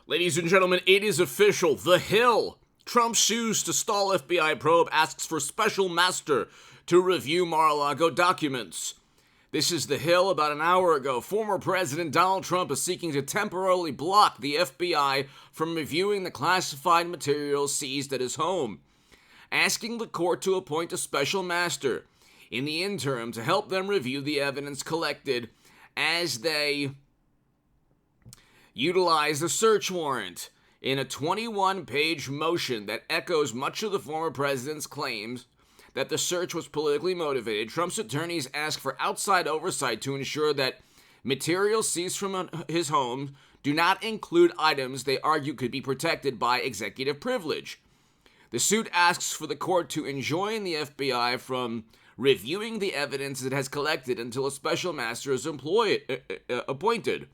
Ladies and gentlemen, it is official. The Hill. Trump sues to stall FBI probe, asks for special master to review Mar-a-Lago documents. This is The Hill. About an hour ago, former President Donald Trump is seeking to temporarily block the FBI from reviewing the classified materials seized at his home, asking the court to appoint a special master in the interim to help them review the evidence collected as they utilize a search warrant in a 21-page motion that echoes much of the former president's claims that the search was politically motivated. Trump's attorneys ask for outside oversight to ensure that materials seized from his home do not include items they argue could be protected by executive privilege. The suit asks for the court to enjoin the FBI from reviewing the evidence it has collected until a special master is appointed.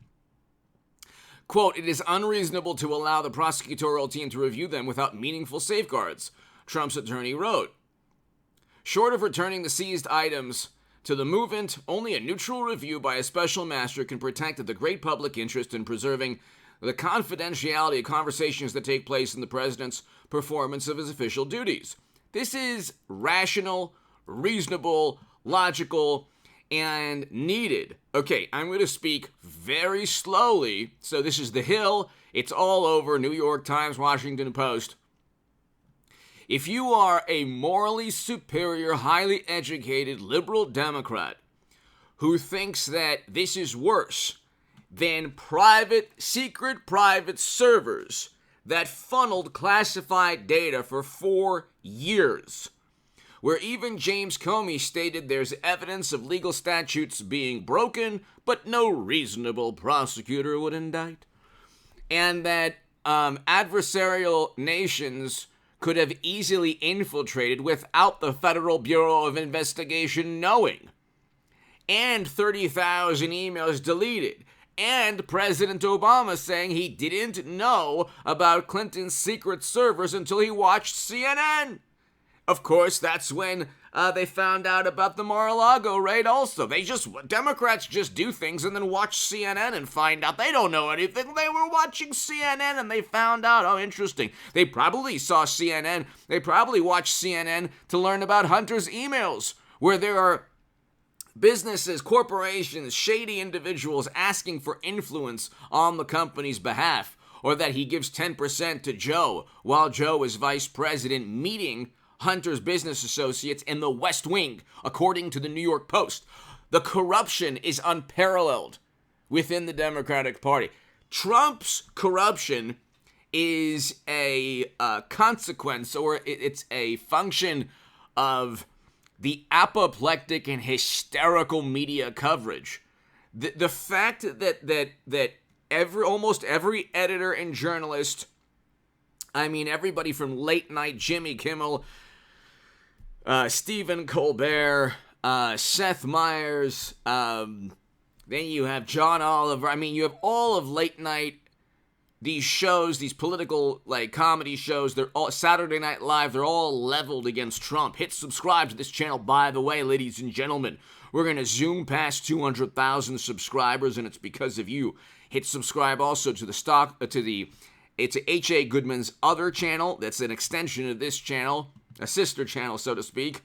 Quote, "It is unreasonable to allow the prosecutorial team to review them without meaningful safeguards," Trump's attorney wrote. Short of returning the seized items to the movement, only a neutral review by a special master can protect the great public interest in preserving the confidentiality of conversations that take place in the president's performance of his official duties. This is rational, reasonable, logical, and needed. Okay, I'm going to speak very slowly. So this is The Hill. It's all over New York Times, Washington Post. If you are a morally superior, highly educated liberal Democrat who thinks that this is worse than secret private servers that funneled classified data for 4 years, where even James Comey stated there's evidence of legal statutes being broken, but no reasonable prosecutor would indict, and that adversarial nations could have easily infiltrated without the Federal Bureau of Investigation knowing, and 30,000 emails deleted, and President Obama saying he didn't know about Clinton's secret servers until he watched CNN. Of course, that's when they found out about the Mar-a-Lago raid also. Democrats just do things and then watch CNN and find out they don't know anything. They were watching CNN and they found out, oh, interesting. They probably saw CNN. They probably watched CNN to learn about Hunter's emails, where there are businesses, corporations, shady individuals asking for influence on the company's behalf, or that he gives 10% to Joe while Joe is vice president, meeting Hunter's business associates in the West Wing, according to the New York Post. The corruption is unparalleled within the Democratic Party. Trump's corruption is a consequence, or it's a function of the apoplectic and hysterical media coverage. The fact that almost every editor and journalist, I mean everybody from late night Jimmy Kimmel, Stephen Colbert, Seth Meyers, then you have John Oliver. I mean, you have all of late night, these shows, these political comedy shows. They're all Saturday Night Live. They're all leveled against Trump. Hit subscribe to this channel, by the way, ladies and gentlemen. We're gonna zoom past 200,000 subscribers, and it's because of you. Hit subscribe also to it's H.A. Goodman's other channel. That's an extension of this channel, a sister channel, so to speak.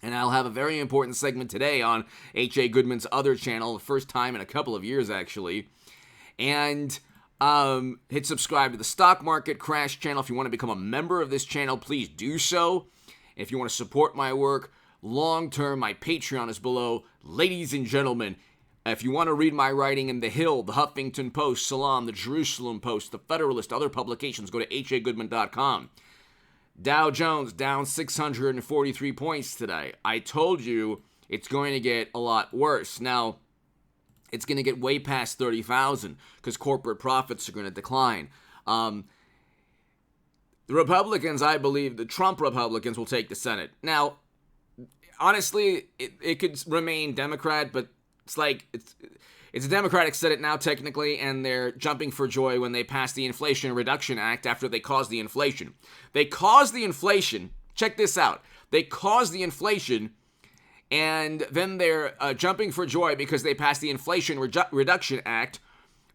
And I'll have a very important segment today on H.A. Goodman's other channel, the first time in a couple of years, actually. And hit subscribe to the Stock Market Crash channel. If you want to become a member of this channel, please do so. If you want to support my work long-term, my Patreon is below. Ladies and gentlemen, if you want to read my writing in The Hill, the Huffington Post, Salam, the Jerusalem Post, the Federalist, other publications, go to hagoodman.com. Dow Jones down 643 points today. I told you it's going to get a lot worse. Now, it's going to get way past 30,000 because corporate profits are going to decline. The Republicans, I believe, the Trump Republicans will take the Senate. Now, honestly, it could remain Democrat, but it's a Democratic Senate now technically, and they're jumping for joy when they pass the Inflation Reduction Act after they caused the inflation. They caused the inflation. Check this out. They caused the inflation, and then they're jumping for joy because they passed the Inflation Reduction Act.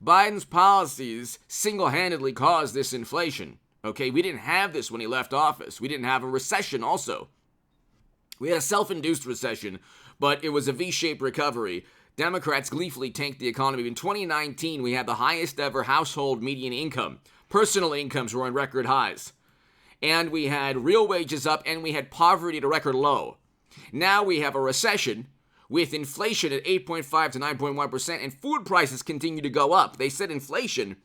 Biden's policies single-handedly caused this inflation. Okay, we didn't have this when he left office. We didn't have a recession also. We had a self-induced recession, but it was a V-shaped recovery. Democrats gleefully tanked the economy. In 2019, we had the highest ever household median income. Personal incomes were on record highs. And we had real wages up, and we had poverty at a record low. Now we have a recession with inflation at 8.5 to 9.1%, and food prices continue to go up. They said inflation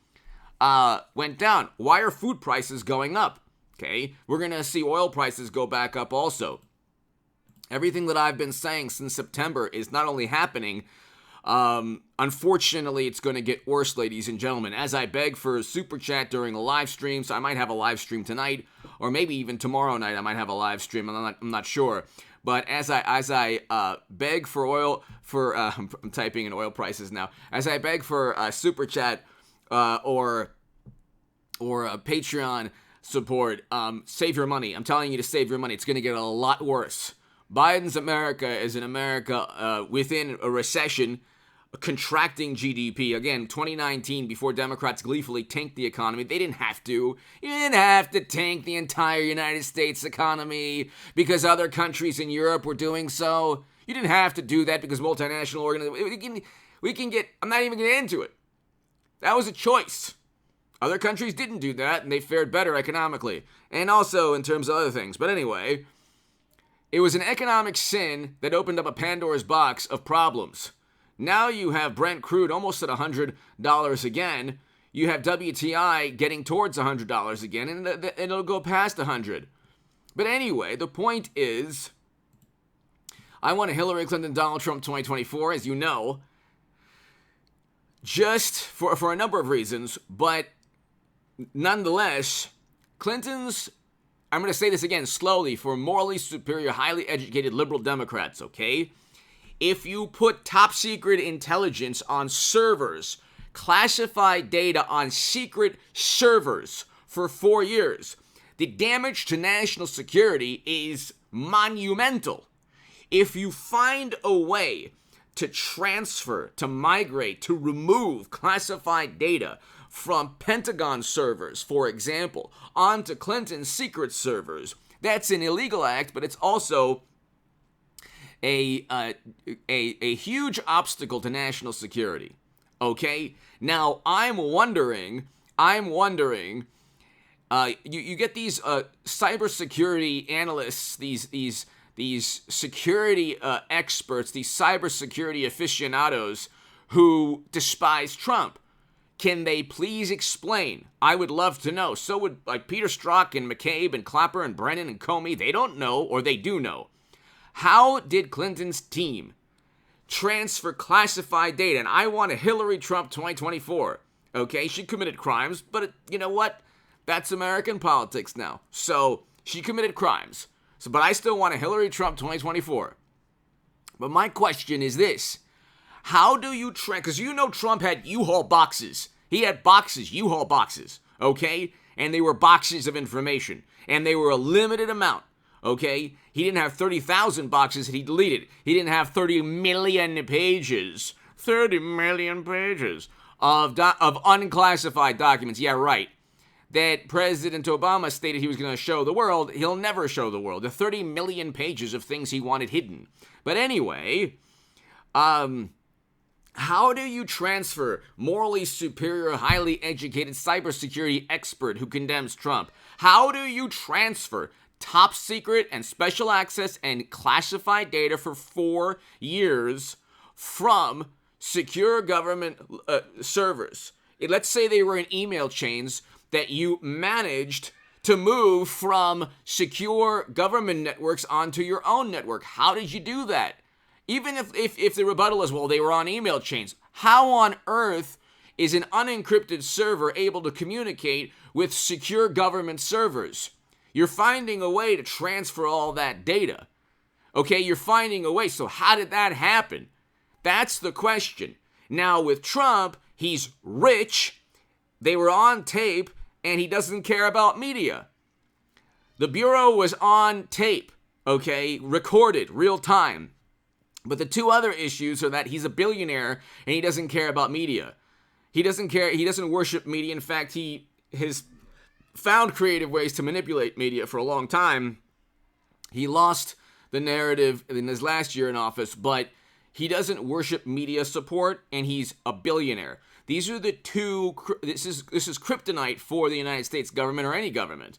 went down. Why are food prices going up? Okay, we're going to see oil prices go back up also. Everything that I've been saying since September is not only happening, unfortunately, it's going to get worse, ladies and gentlemen. As I beg for a super chat during the live stream, so I might have a live stream tonight, or maybe even tomorrow night I might have a live stream. I'm not sure. But as I beg for oil, I'm typing in oil prices now. As I beg for a super chat or a Patreon support, save your money. I'm telling you to save your money. It's going to get a lot worse. Biden's America is an America within a recession, contracting GDP. Again, 2019, before Democrats gleefully tanked the economy, they didn't have to. You didn't have to tank the entire United States economy because other countries in Europe were doing so. You didn't have to do that because multinational organizations. We can get. I'm not even going to get into it. That was a choice. Other countries didn't do that, and they fared better economically, and also in terms of other things. But anyway, it was an economic sin that opened up a Pandora's box of problems. Now you have Brent crude almost at $100 again. You have WTI getting towards $100 again, and it'll go past 100. But anyway, the point is, I want a Hillary Clinton, Donald Trump 2024, as you know, just for a number of reasons, but nonetheless, Clinton's, I'm going to say this again slowly, for morally superior, highly educated liberal Democrats, okay? If you put top secret intelligence on servers, classified data on secret servers for 4 years, the damage to national security is monumental. If you find a way to transfer, to migrate, to remove classified data from Pentagon servers, for example, onto Clinton's secret servers, that's an illegal act, but it's also a huge obstacle to national security. Okay? Now, I'm wondering, you get these cybersecurity analysts, these security experts, these cybersecurity aficionados who despise Trump. Can they please explain? I would love to know. So would Peter Strzok and McCabe and Clapper and Brennan and Comey. They don't know, or they do know. How did Clinton's team transfer classified data? And I want a Hillary Trump 2024. Okay, she committed crimes, but you know what? That's American politics now. So she committed crimes. But I still want a Hillary Trump 2024. But my question is this. How do you because you know Trump had U-Haul boxes. He had boxes, U-Haul boxes, okay? And they were boxes of information. And they were a limited amount, okay? He didn't have 30,000 boxes that he deleted. He didn't have 30 million pages. 30 million pages of unclassified documents. Yeah, right. That President Obama stated he was going to show the world. He'll never show the world. The 30 million pages of things he wanted hidden. But anyway, how do you transfer morally superior, highly educated cybersecurity expert who condemns Trump? How do you transfer top secret and special access and classified data for 4 years from secure government servers? Let's say they were in email chains that you managed to move from secure government networks onto your own network. How did you do that? Even if the rebuttal is, well, they were on email chains, how on earth is an unencrypted server able to communicate with secure government servers? You're finding a way to transfer all that data. Okay, you're finding a way. So how did that happen? That's the question. Now with Trump, he's rich, they were on tape, and he doesn't care about media. The Bureau was on tape, okay, recorded, real time. But the two other issues are that he's a billionaire and he doesn't care about media. He doesn't care. He doesn't worship media. In fact, he has found creative ways to manipulate media for a long time. He lost the narrative in his last year in office, but he doesn't worship media support, and he's a billionaire. These are the two. This is kryptonite for the United States government or any government.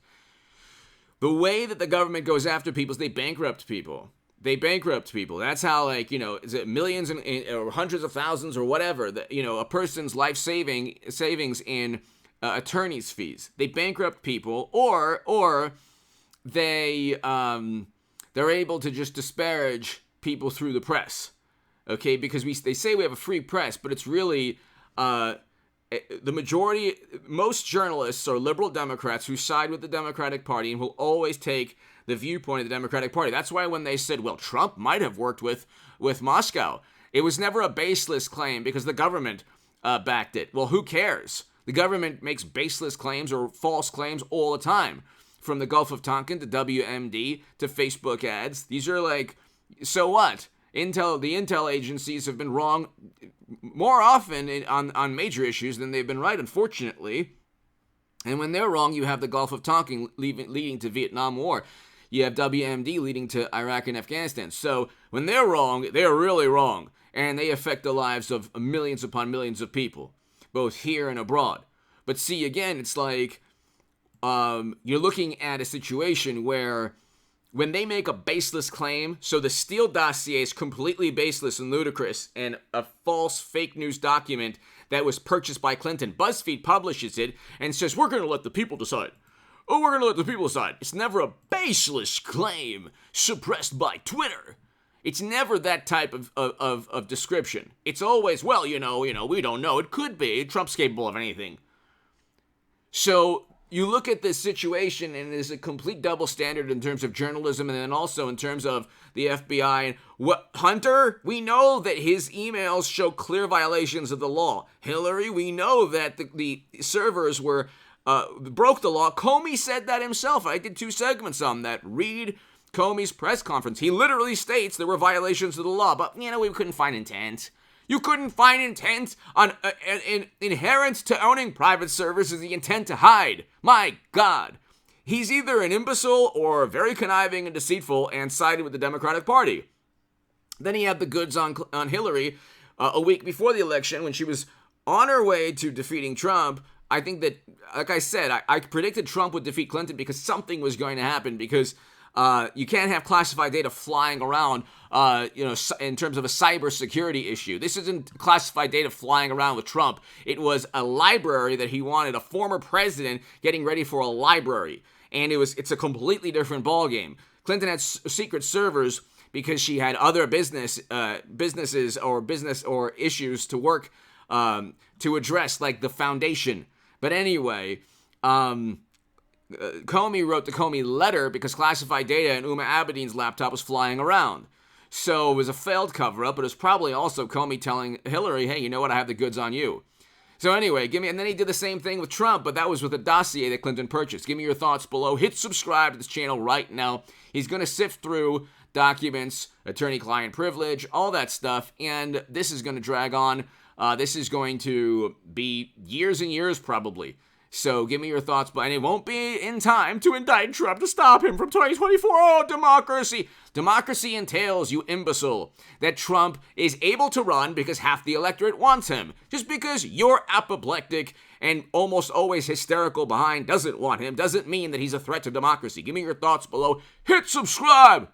The way that the government goes after people is they bankrupt people. They bankrupt people. That's how, is it millions or hundreds of thousands or whatever, a person's life savings in attorney's fees. They bankrupt people, or they're able to just disparage people through the press. Okay, because they say we have a free press, but it's really the majority. Most journalists are liberal Democrats who side with the Democratic Party and will always take the viewpoint of the Democratic Party. That's why when they said, well, Trump might have worked with Moscow, it was never a baseless claim because the government backed it. Well, who cares? The government makes baseless claims or false claims all the time. From the Gulf of Tonkin to WMD to Facebook ads. These are so what? The intel agencies have been wrong more often on major issues than they've been right, unfortunately. And when they're wrong, you have the Gulf of Tonkin leading to Vietnam War. You have WMD leading to Iraq and Afghanistan. So when they're wrong, they're really wrong. And they affect the lives of millions upon millions of people, both here and abroad. But see, again, it's you're looking at a situation where when they make a baseless claim, so the Steele dossier is completely baseless and ludicrous and a false fake news document that was purchased by Clinton. BuzzFeed publishes it and says, we're going to let the people decide. Oh, we're going to let the people decide. It's never a baseless claim suppressed by Twitter. It's never that type of description. It's always, well, we don't know. It could be. Trump's capable of anything. So you look at this situation, and there's a complete double standard in terms of journalism, and then also in terms of the FBI. And what Hunter, we know that his emails show clear violations of the law. Hillary, we know that the servers were broke the law. Comey said that himself. I did 2 segments on that. Read Comey's press conference. He literally states there were violations of the law, but we couldn't find intent. You couldn't find intent on inherent to owning private servers is the intent to hide. My God. He's either an imbecile or very conniving and deceitful and sided with the Democratic Party. Then he had the goods on Hillary a week before the election when she was on her way to defeating Trump. I think that, like I said, I predicted Trump would defeat Clinton because something was going to happen because you can't have classified data flying around, in terms of a cybersecurity issue. This isn't classified data flying around with Trump. It was a library that he wanted, a former president getting ready for a library. And it's a completely different ballgame. Clinton had secret servers because she had other businesses or issues to work to address, like the foundation. But anyway, Comey wrote the Comey letter because classified data in Uma Abedin's laptop was flying around. So it was a failed cover-up, but it was probably also Comey telling Hillary, hey, you know what, I have the goods on you. So anyway, and then he did the same thing with Trump, but that was with a dossier that Clinton purchased. Give me your thoughts below. Hit subscribe to this channel right now. He's going to sift through documents, attorney-client privilege, all that stuff, and this is going to drag on. This is going to be years and years probably. So give me your thoughts, and it won't be in time to indict Trump to stop him from 2024. Oh, democracy. Democracy entails, you imbecile, that Trump is able to run because half the electorate wants him. Just because you're apoplectic and almost always hysterical behind doesn't want him doesn't mean that he's a threat to democracy. Give me your thoughts below. Hit subscribe.